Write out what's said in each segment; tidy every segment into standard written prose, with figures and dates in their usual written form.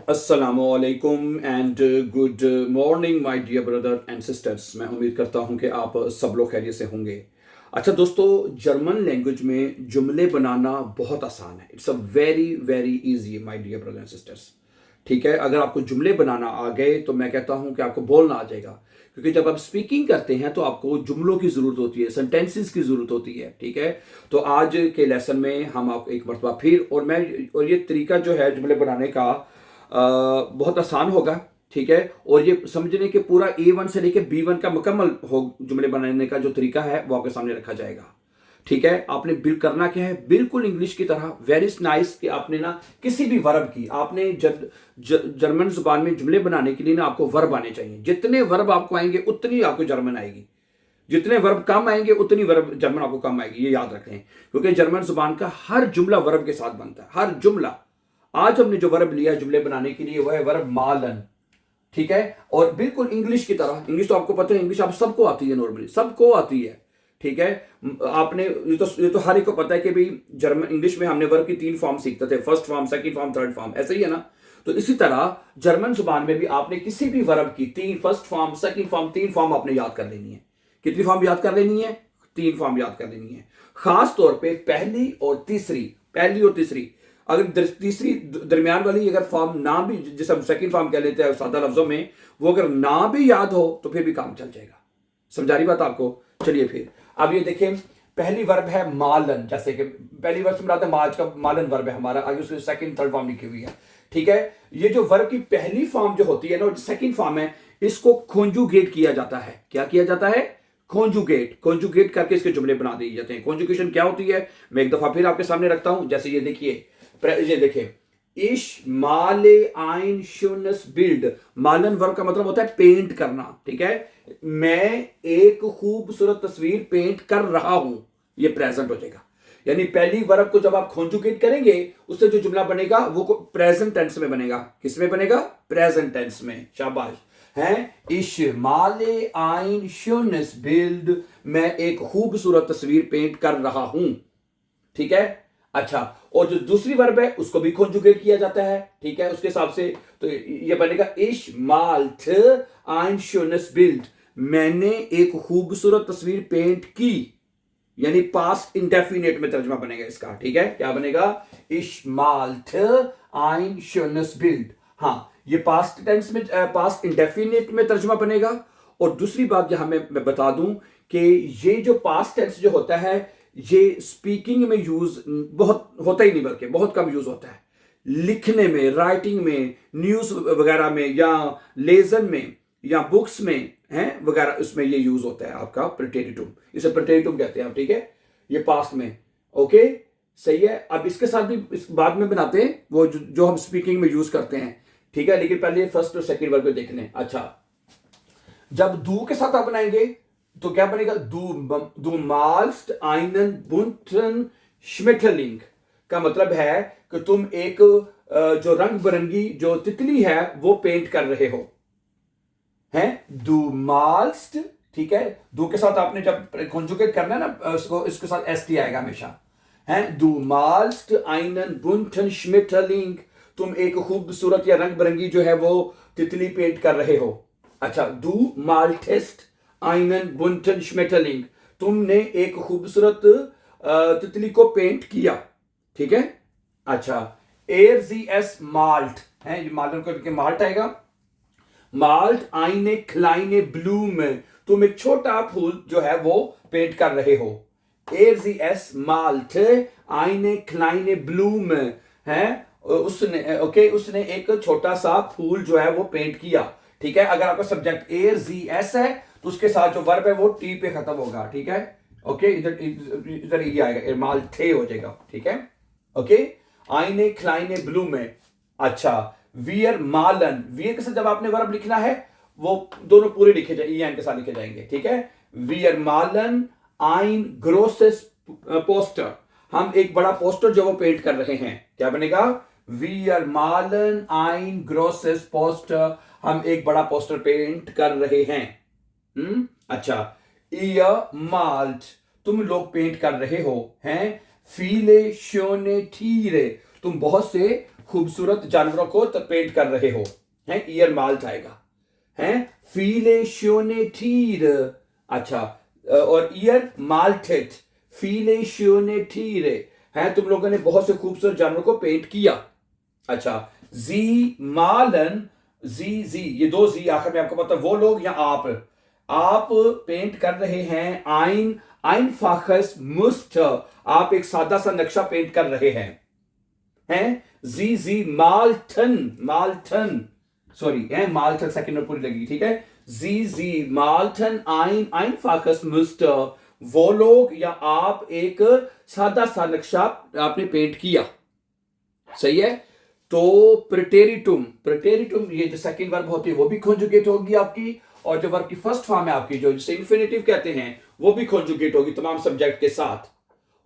अस्सलामुअलैकुम and good morning my dear brother and sisters. मैं उम्मीद करता हूं कि आप सब लोग खैरियत से होंगे। अच्छा दोस्तों, जर्मन लैंग्वेज में जुमले बनाना बहुत आसान है। It's a very very easy my dear brother and sisters. ठीक है, अगर आपको जुमले बनाना आ गए तो मैं कहता हूं कि आपको बोलना आ जाएगा, क्योंकि जब आप स्पीकिंग करते हैं तो आपको जुमलों की ज़रूरत होती है, सेंटेंसेस की ज़रूरत होती है। ठीक है, तो आज के लेसन में हम आपको एक मरतबा फिर और ये तरीका जो है जुमले बनाने का बहुत आसान होगा। ठीक है, और ये समझने के पूरा A1 से लेकर B1 का मुकम्मल हो जुमले बनाने का जो तरीका है वो आपके सामने रखा जाएगा। ठीक है, आपने बिल करना क्या है, बिल्कुल इंग्लिश की तरह वेरी नाइस कि आपने ना किसी भी वर्ब की आपने जर्मन जुबान में जुमले बनाने के लिए ना आपको वर्ब आने चाहिए। जितने वर्ब आपको आएंगे उतनी आपको जर्मन आएगी, जितने वर्ब कम आएंगे उतनी वर्ब जर्मन आपको कम आएगी। ये याद रखें, क्योंकि जर्मन जुबान का हर जुमला वर्ब के साथ बनता है, हर जुमला। आज हमने जो वर्ब लिया है जुमले बनाने के लिए वो है वर्ब मालन। ठीक है, और बिल्कुल इंग्लिश की तरह। इंग्लिश तो आपको पता है, इंग्लिश आप सबको आती है, नॉर्मली सबको आती है। ठीक है, आपने ये तो हर एक को पता है कि भाई जर्मन इंग्लिश में हमने वर्ब की 3 फॉर्म सीखते थे, first form, second form, third form, ऐसे ही है ना। तो इसी तरह जर्मन जुबान में भी आपने किसी भी वर्ब की 3 first form, second form, 3 form आपने याद कर लेनी है। कितनी फॉर्म याद कर लेनी है? 3 फॉर्म याद कर लेनी है। खास तौर पे पहली और तीसरी, अगर तीसरी दरमियान वाली अगर फॉर्म ना भी, जिसे हम सेकंड फॉर्म कह लेते हैं सादा लफ्जों में, वो अगर ना भी याद हो तो फिर भी काम चल जाएगा। समझा रही बात आपको? चलिए फिर अब ये देखें, पहली वर्ब है मालन। जैसे कि पहली वर्ब से मुराद है मार्च का, मालन वर्ब है हमारा, आगे उसकी सेकंड थर्ड फॉर्म लिखी हुई है। ठीक है, ये जो वर्ब की पहली फॉर्म जो होती है ना, सेकंड फॉर्म है, इसको कॉन्जुगेट किया जाता है। क्या किया जाता है? कॉन्जुगेट करके इसके जुमले बना दिए जाते हैं। कॉन्जुगेशन क्या होती है मैं एक दफा फिर आपके सामने रखता हूं। जैसे ये देखिए, इश माले आइन शुनस बिल्ड। मालन वर्ब का मतलब होता है पेंट करना। ठीक है, मैं एक खूबसूरत तस्वीर पेंट कर रहा हूं, ये प्रेजेंट हो जाएगा। यानी पहली वर्ब को जब आप कॉन्जुगेट करेंगे उससे जो जुमला बनेगा वो प्रेजेंट टेंस में बनेगा। किस में बनेगा? प्रेजेंट टेंस में। शाबाश है। इश माले आइन शुनस बिल्ड, मैं एक खूबसूरत तस्वीर पेंट कर रहा हूं। ठीक है, अच्छा, और जो दूसरी वर्ब है उसको भी कॉन्जुगेट किया जाता है। ठीक है, उसके हिसाब से तो ये बनेगा इश माल्ट ein schönes बिल्ड, मैंने एक खूबसूरत तस्वीर पेंट की। यानी पास्ट इंडेफिनिट में तर्जमा बनेगा इसका। ठीक है, क्या बनेगा? इश माल्ट ein schönes बिल्ड। हाँ, ये पास्ट टेंस में, पास्ट इंडेफिनिट में तर्जमा बनेगा। और दूसरी बात यहां मैं बता दूं कि ये जो पास्ट टेंस जो होता है ये स्पीकिंग में यूज बहुत होता ही नहीं, बल्कि बहुत कम यूज होता है। लिखने में, राइटिंग में, न्यूज वगैरह में, या लेसन में, या बुक्स में है वगैरह, उसमें ये यूज होता है आपका प्रेटेरिटुम। इसे प्रेटेरिटुम कहते हैं आप। ठीक है, ये पास्ट में। ओके, सही है। अब इसके साथ भी इस बाद में बनाते हैं वो जो हम स्पीकिंग में यूज करते हैं। ठीक है, लेकिन पहले फर्स्ट और सेकंड वर्ब को देख लें। अच्छा, जब दू के साथ आप बनाएंगे तो क्या बनेगा? दू माल्स्ट आइनन बुंटन श्मेटलिंग का मतलब है कि तुम एक जो रंग बिरंगी जो तितली है वो पेंट कर रहे हो। हैं, दू माल्स्ट। ठीक है, दू के साथ आपने जब कॉन्जुगेट करना है ना उसको, इसके साथ एस टी आएगा हमेशा। हैं, दू माल्स्ट आइनन बुंटन श्मेटलिंग, तुम एक खूबसूरत या रंग बिरंगी जो है वो तितली पेंट कर रहे हो। अच्छा, दू माल्टेस्ट आइनन बुंटन श्मेटलिंग, तुमने एक खूबसूरत तितली को पेंट किया। ठीक है, अच्छा, एर जी एस माल्ट है, ये माल्ट करके माल्ट आएगा। माल्ट आइने क्लाइने ब्लूम, तुम एक छोटा फूल जो है वो पेंट कर रहे हो। एर जी एस माल्ट आइने क्लाइने ब्लूम है, उसने उसने एक छोटा सा फूल जो है वो पेंट किया। ठीक है, अगर आपका सब्जेक्ट एर जी एस है तो उसके साथ जो वर्ब है वो टी पे खत्म होगा। ठीक है, ओके, इधर ये आएगा, माल थे हो जाएगा। ठीक है, ओके, आइने क्लाइने ब्लू में। अच्छा, वियर मालन, वियर के साथ जब आपने वर्ब लिखना है वो दोनों पूरे लिखे जाएंगे, के साथ लिखे जाएंगे। ठीक है, वियर मालन आइन ग्रोसेस पोस्टर, हम एक बड़ा पोस्टर जो वो पेंट कर रहे हैं। क्या बनेगा? वियर मालन आइन ग्रोसेस पोस्टर, हम एक बड़ा पोस्टर पेंट कर रहे हैं। अच्छा, इयर माल्ट, तुम लोग पेंट कर रहे हो। हैं, फीले शोने ठीरे, तुम बहुत से खूबसूरत जानवरों को पेंट कर रहे हो, हैं, ईयर माल्ट आएगा, हैं, फीले श्योनेटीर, अच्छा, और ईयर माल्टेड, फीले श्योनेटीर, हैं, तुम लोगों ने बहुत से खूबसूरत जानवरों को पेंट किया। अच्छा, जी मालन, जी ये दो जी आखिर में आपको पता, वो लोग या आप पेंट कर रहे हैं, आइन आइन फाखस मुस्ट, आप एक सादा सा नक्शा पेंट कर रहे हैं, जी माल्टन, माल्टन, सॉरी है, माल्टन सेकंड में पूरी लगी, ठीक है, जी माल्टन आइन आइन फाखस मुस्ट, वो लोग या आप एक सादा सा नक्शा आपने पेंट किया, सही है। तो प्रेटेरिटुम ये जो सेकंड वर्ब होती है वो भी कॉन्जुगेट होगी आपकी, और जो वर्ब की फर्स्ट फॉर्म है आपकी जो जिसे इंफिनिटिव कहते हैं वो भी कॉन्जुगेट होगी तमाम सब्जेक्ट के साथ।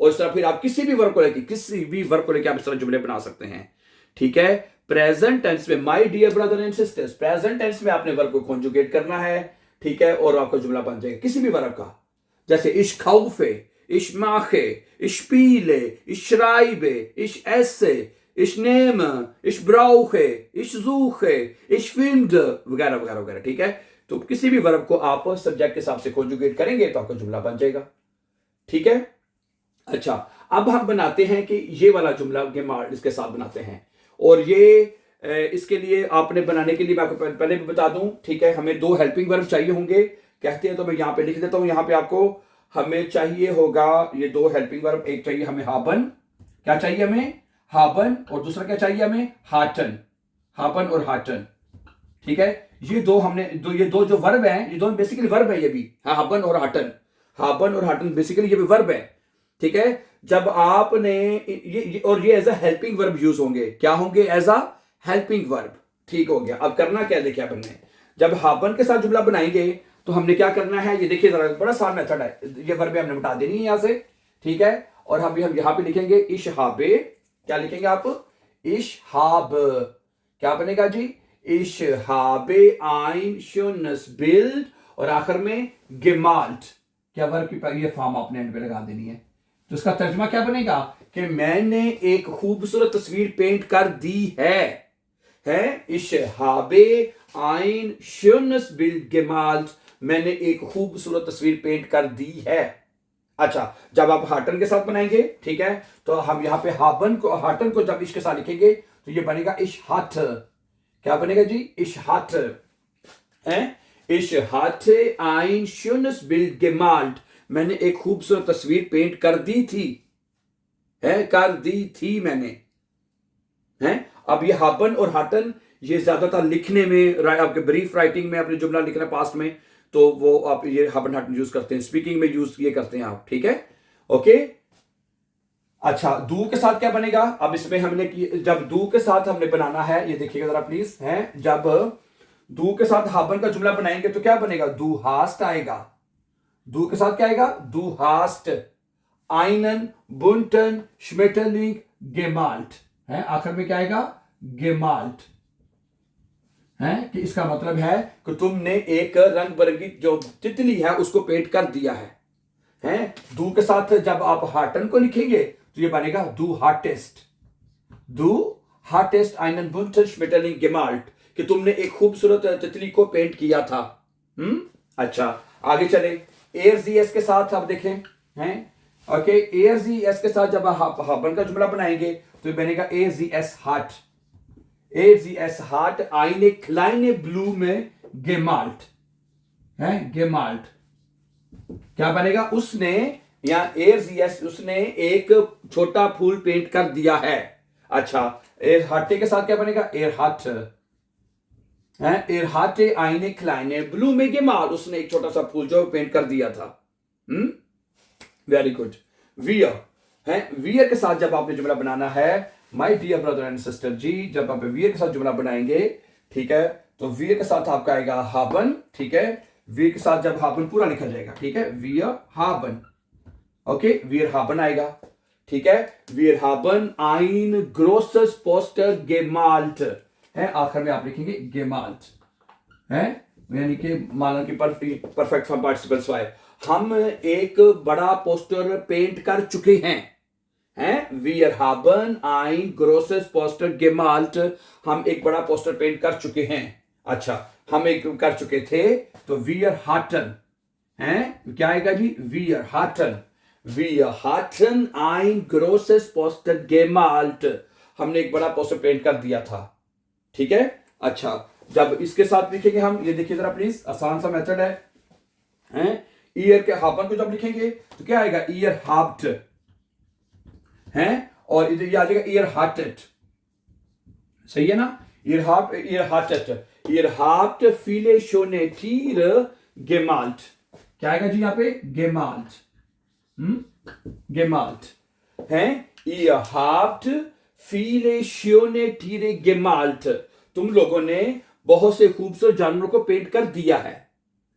और इस तरह फिर आप किसी भी वर्ब को लेके आप इस तरह जुमले बना सकते हैं, ठीक है। प्रेजेंट टेंस में my dear brother and sisters, present tense में आपने वर्ब को कॉन्जुगेट करना है, ठीक है, और आपका जुमला बन जाएगा किसी भी वर्ब का, जैसे इश खाउफे, इश माखे, इश पीले, इश श्राइबे, इश एसे, इश नेम, इश ब्राउखे, इश जूखे, इश फिल्ड, वगैरह वगैरह वगैरह, ठीक है। तो किसी भी वर्ब को आप सब्जेक्ट के हिसाब से कॉन्जुगेट करेंगे तो आपका जुमला बन जाएगा, ठीक है। अच्छा, अब हम बनाते हैं कि ये वाला जुमला गेमार्ड इसके साथ बनाते हैं, और ये इसके लिए आपने बनाने के लिए मैं आपको पहले भी बता दूं, ठीक है, हमें दो हेल्पिंग वर्ब चाहिए होंगे, कहते हैं तो मैं यहां पे लिख देता हूं, यहां पे आपको हमें चाहिए होगा ये दो हेल्पिंग वर्ब, एक चाहिए हमें हाबन, क्या चाहिए हमें, हाबन, और दूसरा क्या चाहिए हमें, हाटन, हाबन और हाटन, ठीक है। ये दो जो वर्ब हैं, ये दोनों बेसिकली वर्ब है, ये भी हाबन और हाटन, हाबन और हाटन बेसिकली ये भी वर्ब है, ठीक है। जब आपने और ये as a helping verb use होंगे, क्या होंगे, एज अ हेल्पिंग वर्ब, ठीक हो गया। अब करना क्या देखिए अपन ने, जब हाबन के साथ जुमला बनाएंगे तो हमने क्या करना है, ये देखिए जरा, बड़ा आसान मेथड है, ये वर्ब हमने मिटा देनी है यहां से, ठीक है। और हम यहां पे लिखेंगे इश हाबे, क्या लिखेंगे आप, इश हाब, क्या बनेगा जी, इश हाबे आइन शुनस बिल्ड, और आखिर में गेमाल्ट, क्या वर्ब की ये फॉर्म आपने एंड पे लगा देनी है। तो इसका तर्जमा क्या बनेगा कि मैंने एक खूबसूरत तस्वीर पेंट कर दी है इश हाबे आइन शुनस बिल्ड गेमाल्ट, मैंने एक खूबसूरत तस्वीर पेंट कर दी है। अच्छा, जब आप हाटन के साथ बनाएंगे, ठीक है, तो हम यहां पे हाटन को जब इसके साथ लिखेंगे तो ये बनेगा इश हाथ, क्या बनेगा जी, इश हाथ है, इश हाथ आइन शुनस बिल्ड गेमाल्ट, मैंने एक खूबसूरत तस्वीर पेंट कर दी थी, है, कर दी थी मैंने, है। अब ये हाबन और हाटन ये ज्यादातर लिखने में, आपके ब्रीफ राइटिंग में अपने जुमला लिखना पास्ट में, तो वो आप ये हाबन हाटन यूज करते हैं, स्पीकिंग में यूज ये करते हैं आप, ठीक है, ओके। अच्छा, दू के साथ क्या बनेगा, अब इसमें हमने जब दू के साथ हमने बनाना है, ये देखिएगा जरा प्लीज, है, जब दू के साथ हाबन का जुमला बनाएंगे तो क्या बनेगा, दू हास्ट आएगा, दू के साथ क्या आएगा, दू हास्ट, आइनन, बुंटन, श्मेटरलिंग, गेमाल्ट, है, आखिर में क्या आएगा, गेमाल्ट, है, कि इसका मतलब है कि तुमने एक रंग बिरंगी जो तितली है उसको पेंट कर दिया है। दू के साथ जब आप हाटन को लिखेंगे तो ये बनेगा दू हार्टेस्ट आइनन बुंटन श्मेटरलिंग गेमाल्ट, कि तुमने एक खूबसूरत तितली को पेंट किया था। अच्छा, आगे चले, एयरजीएस के साथ आप देखें, हैं, ओके, एयरजीएस के साथ जब हाबन का जुमला बनाएंगे तो ये बनेगा एजीएस हार्ट, एजीएस हार्ट आइने क्लाइने ब्लू में गेमाल्ट, है, गेमाल्ट, क्या बनेगा, उसने, या एयरजीएस उसने एक छोटा फूल पेंट कर दिया है। अच्छा, एयर हार्टे के साथ क्या बनेगा, एयर हार्ट, एयर हार्टे आइने क्लाइने ब्लू में गेमाल, उसने एक छोटा सा फूल जो पेंट कर दिया था। Very good. वियर है, वियर के साथ जब आपने जुमला बनाना है, my dear brother and sister जी, जब आप वियर के साथ जुमला बनाएंगे, ठीक है, तो वियर के साथ आपका आएगा हाबन, ठीक है, वियर के साथ जब हाबन पूरा लिखा जाएगा, ठीक है, वियर हाबन, ओके, वियर हाबन आएगा, ठीक है, वियर हाबन आइन ग्रोसस पोस्टर गेमाल्ट, है, आखिर में आप लिखेंगे गेमाल्ट, है, यानी कि माना कि परफेक्ट फॉर्म पार्टिसिपल्स वाई, हम एक बड़ा पोस्टर पेंट कर चुके हैं, हैं, wir haben ein großes Poster gemalt, हम एक बड़ा पोस्टर पेंट कर चुके हैं। अच्छा, हम एक कर चुके थे, तो wir hatten हैं, क्या आएगा जी, wir hatten ein großes Poster gemalt, हमने एक बड़ा पोस्टर पेंट कर दिया था। ठीक है। अच्छा, जब इसके साथ लिखेंगे हम, ये देखिए जरा प्लीज, आसान सा मेथड है। ईयर के हाबन को जब लिखेंगे तो क्या आएगा, ईयर हाब्ट हैं, और इधर ये आ जाएगा ईयर हार्टेड। सही है ना, ईयर हार्ट फीले शोने तीर गेमाल्ट, क्या आएगा जी यहाँ पे, गेमाल्ट। गेमाल्ट हैं, ईयर हार्ट फीले शोने तीरे गेमाल्ट, तुम लोगों ने बहुत से खूबसूरत जानवरों को पेंट कर दिया है।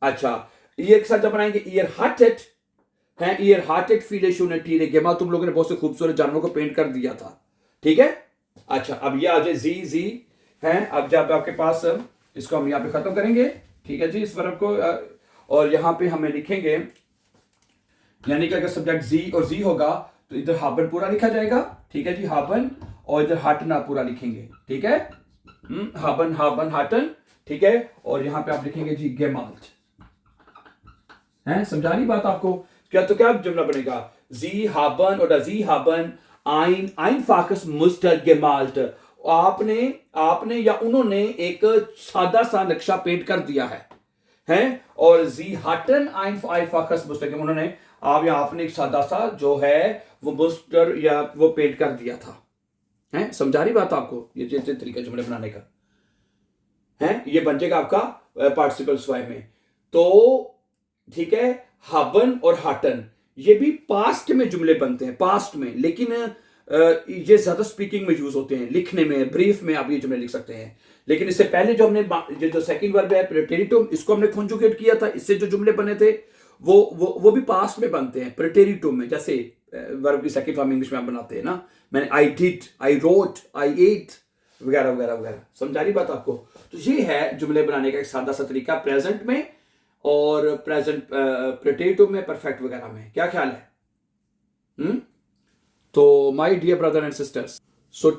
अच्छा, ईयर के साथ जब बनाएंगे ईयर हार्टेड हैं, ईयर हार्टेड फीले शोने तीरे गेमाल्ट, तुम लोगों ने बहुत से खूबसूरत जानवरों को पेंट कर दिया था। ठीक है। अच्छा, अब ये आ जाए जी हैं, अब जब आपके पास, इसको हम यहाँ पे खत्म करेंगे। ठीक है जी, इस वर्ब को, और यहाँ पे हमें लिखेंगे, यानी कि अगर सब्जेक्ट जी और जी होगा तो इधर हाबन पूरा लिखा जाएगा। ठीक है जी, हाबन, और इधर हाटना पूरा लिखेंगे। ठीक है, हाबन हाबन हाटन। ठीक है, और यहाँ पे आप लिखेंगे जी गेमाल्ट हैं, समझा रही बात आपको। क्या तो क्या जुमला बनेगा, जी हाबन oder जी हाबन ein einfaches Muster gemalt, आपने या उन्होंने एक सादा सा नक्शा पेंट कर दिया है, और जी हाटन ein einfaches Muster, उन्होंने, आप या आपने एक सादा सा जो है वो मुस्टर या वो पेंट कर दिया था। हैं, समझा रही बात आपको, ये जैसे तरीका जुमले बनाने का है, ये बन जाएगा आपका पार्टिसिपल स्वाय में। तो ठीक है, हाबन और हाटन ये भी पास्ट में जुमले बनते हैं, पास्ट में, लेकिन ये ज्यादा स्पीकिंग में यूज होते हैं, लिखने में, ब्रीफ में आप ये जुमले लिख सकते हैं। लेकिन इससे पहले जो हमने जो सेकंड वर्ब है प्रेटेरिटुम, इसको हमने कॉन्जुगेट किया था, इससे जो जुमले बने थे वो भी पास्ट में बनते हैं प्रेटेरिटुम में, जैसे वर्ब की सेकंड फॉर्म इंग्लिश में आप बनाते हैं ना, मैंने I did, I wrote, I ate, वगैरह वगैरह वगैरह। समझा रही बात आपको। तो ये है जुमले बनाने का एक सादा सा तरीका, प्रेजेंट में और प्रेजेंट प्रेटेटिव में, परफेक्ट वगैरह में। क्या ख्याल है? तो my dear brother and sisters, so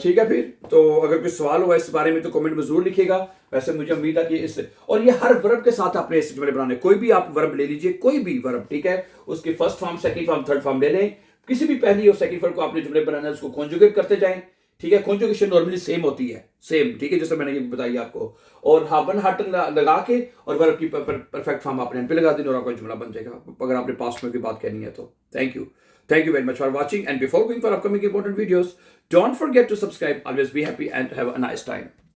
ठीक है फिर, तो अगर कोई सवाल हुआ इस बारे में तो कमेंट में जरूर लिखिएगा। वैसे मुझे उम्मीद है कि इस, और ये हर वर्ब के साथ आपने इस जुमले बनाने, कोई भी आप वर्ब ले लीजिए, कोई भी वर्ब, ठीक है, उसकी first form, second form, third form ले लें, किसी भी पहली और सेकंड फॉर्म को आपने जुमले बनाना है, उसको कॉन्जुगेट करते जाएं। ठीक है, कॉन्जुगेशन नॉर्मली सेम होती है, सेम, ठीक है, जैसे मैंने ये बताई आपको, और हाबन हाटन लगा के और वर्ब की परफेक्ट फॉर्म आपने पे लगा देनी और आपका जुमला बन जाएगा, अगर आपने पास्ट में की बात कहनी है तो। Thank you very much for watching, and before going for upcoming important videos, don't forget to subscribe. Always be happy and have a nice time.